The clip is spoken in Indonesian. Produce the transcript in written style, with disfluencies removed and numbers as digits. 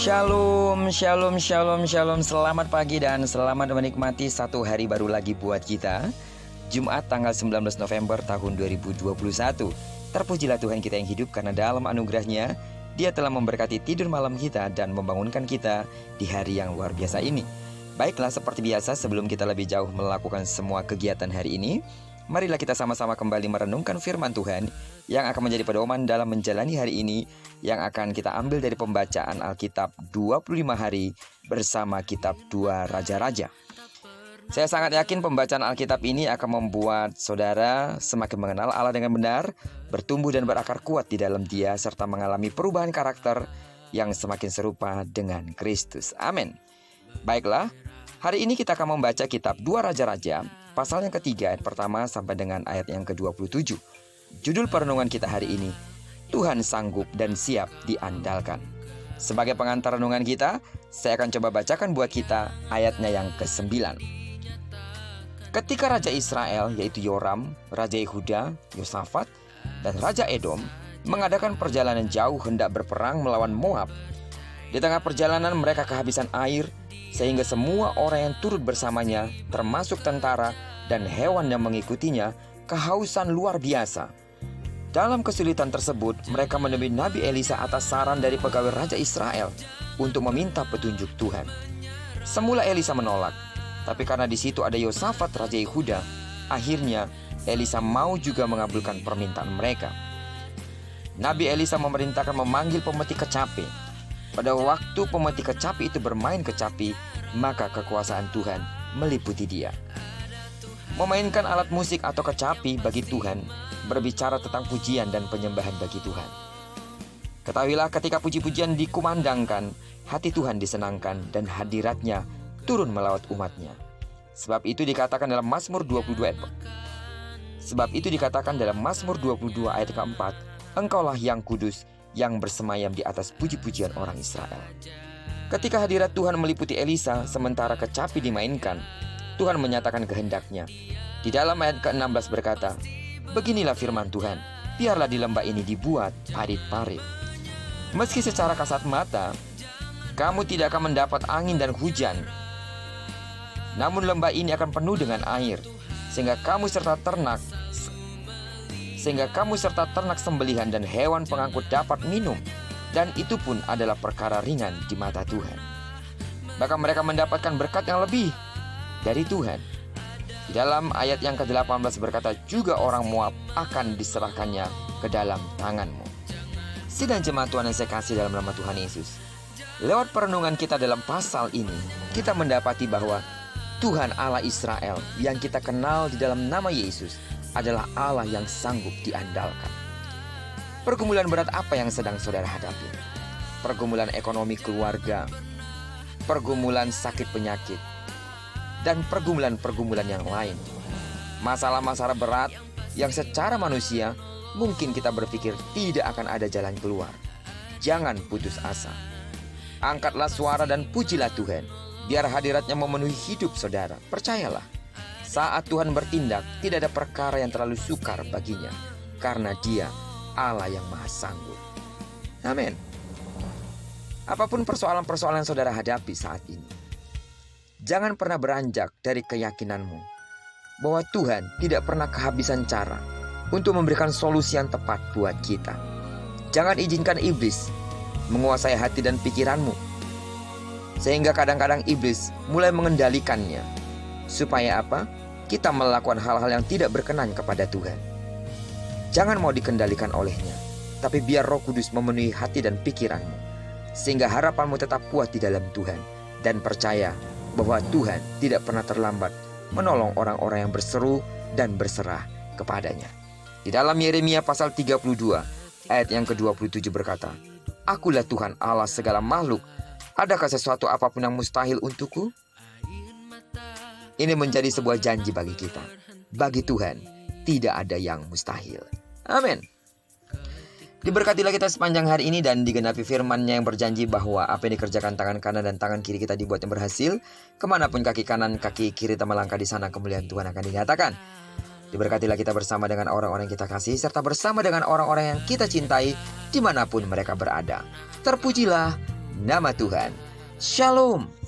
Shalom, shalom, shalom, shalom. Selamat pagi dan selamat menikmati satu hari baru lagi buat kita. Jumat tanggal 19 November tahun 2021. Terpujilah Tuhan kita yang hidup karena dalam anugerahnya Dia telah memberkati tidur malam kita dan membangunkan kita di hari yang luar biasa ini. Baiklah, seperti biasa sebelum kita lebih jauh melakukan semua kegiatan hari ini, marilah kita sama-sama kembali merenungkan firman Tuhan yang akan menjadi pedoman dalam menjalani hari ini, yang akan kita ambil dari pembacaan Alkitab 25 hari bersama kitab 2 Raja-Raja. Saya sangat yakin pembacaan Alkitab ini akan membuat saudara semakin mengenal Allah dengan benar, bertumbuh dan berakar kuat di dalam Dia, serta mengalami perubahan karakter yang semakin serupa dengan Kristus. Amin. Baiklah, hari ini kita akan membaca kitab 2 Raja-Raja, pasal yang ketiga ayat pertama sampai dengan ayat yang ke-27. Judul perenungan kita hari ini, Tuhan sanggup dan siap diandalkan. Sebagai pengantar renungan kita, saya akan coba bacakan buat kita ayatnya yang ke-9. Ketika Raja Israel, yaitu Yoram, Raja Yehuda, Yosafat, dan Raja Edom mengadakan perjalanan jauh hendak berperang melawan Moab, di tengah perjalanan mereka kehabisan air, sehingga semua orang yang turut bersamanya, termasuk tentara dan hewan yang mengikutinya, kehausan luar biasa. Dalam kesulitan tersebut, mereka menemui Nabi Elisa atas saran dari pegawai Raja Israel untuk meminta petunjuk Tuhan. Semula Elisa menolak, tapi karena di situ ada Yosafat Raja Yehuda, akhirnya Elisa mau juga mengabulkan permintaan mereka. Nabi Elisa memerintahkan memanggil pemetik kecapi. Pada waktu pemetik kecapi itu bermain kecapi, maka kekuasaan Tuhan meliputi dia. Memainkan alat musik atau kecapi bagi Tuhan berbicara tentang pujian dan penyembahan bagi Tuhan. Ketahuilah, ketika puji-pujian dikumandangkan, hati Tuhan disenangkan dan hadiratnya turun melawat umatnya. Sebab itu dikatakan dalam Mazmur 22 ayat keempat, Engkaulah yang kudus, yang bersemayam di atas puji-pujian orang Israel. Ketika hadirat Tuhan meliputi Elisa sementara kecapi dimainkan, Tuhan menyatakan kehendaknya. Di dalam ayat ke-16 berkata, Beginilah firman Tuhan, biarlah di lembah ini dibuat parit-parit. Meski secara kasat mata kamu tidak akan mendapat angin dan hujan, namun lembah ini akan penuh dengan air, sehingga kamu serta ternak sembelihan dan hewan pengangkut dapat minum, dan itu pun adalah perkara ringan di mata Tuhan. Bahkan mereka mendapatkan berkat yang lebih dari Tuhan. Di dalam ayat yang ke-18 berkata, juga orang Moab akan diserahkannya ke dalam tanganmu. Sidang jemaat Tuhan yang saya kasih dalam nama Tuhan Yesus, lewat perenungan kita dalam pasal ini, kita mendapati bahwa Tuhan Allah Israel yang kita kenal di dalam nama Yesus adalah Allah yang sanggup diandalkan. Pergumulan berat apa yang sedang saudara hadapi? Pergumulan ekonomi keluarga, pergumulan sakit penyakit, dan pergumulan-pergumulan yang lain. Masalah-masalah berat yang secara manusia mungkin kita berpikir tidak akan ada jalan keluar. Jangan putus asa. Angkatlah suara dan pujilah Tuhan, biar hadiratnya memenuhi hidup saudara. Percayalah, saat Tuhan bertindak, tidak ada perkara yang terlalu sukar baginya, karena Dia Allah yang maha sanggup. Amin. Apapun persoalan-persoalan saudara hadapi saat ini, jangan pernah beranjak dari keyakinanmu bahwa Tuhan tidak pernah kehabisan cara untuk memberikan solusi yang tepat buat kita. Jangan izinkan iblis menguasai hati dan pikiranmu, sehingga kadang-kadang iblis mulai mengendalikannya. Supaya apa? Kita melakukan hal-hal yang tidak berkenan kepada Tuhan. Jangan mau dikendalikan olehnya, tapi biar Roh Kudus memenuhi hati dan pikiranmu, sehingga harapanmu tetap kuat di dalam Tuhan. Dan percaya bahwa Tuhan tidak pernah terlambat menolong orang-orang yang berseru dan berserah kepadanya. Di dalam Yeremia pasal 32 ayat yang ke-27 berkata, Akulah Tuhan Allah segala makhluk, adakah sesuatu apapun yang mustahil untukku? Ini menjadi sebuah janji bagi kita. Bagi Tuhan tidak ada yang mustahil. Amin. Diberkatilah kita sepanjang hari ini dan digenapi firman-Nya yang berjanji bahwa apa yang dikerjakan tangan kanan dan tangan kiri kita dibuat yang berhasil. Kemanapun kaki kanan, kaki kiri kita melangkah, di sana kemuliaan Tuhan akan dinyatakan. Diberkatilah kita bersama dengan orang-orang yang kita kasih, serta bersama dengan orang-orang yang kita cintai dimanapun mereka berada. Terpujilah nama Tuhan. Shalom.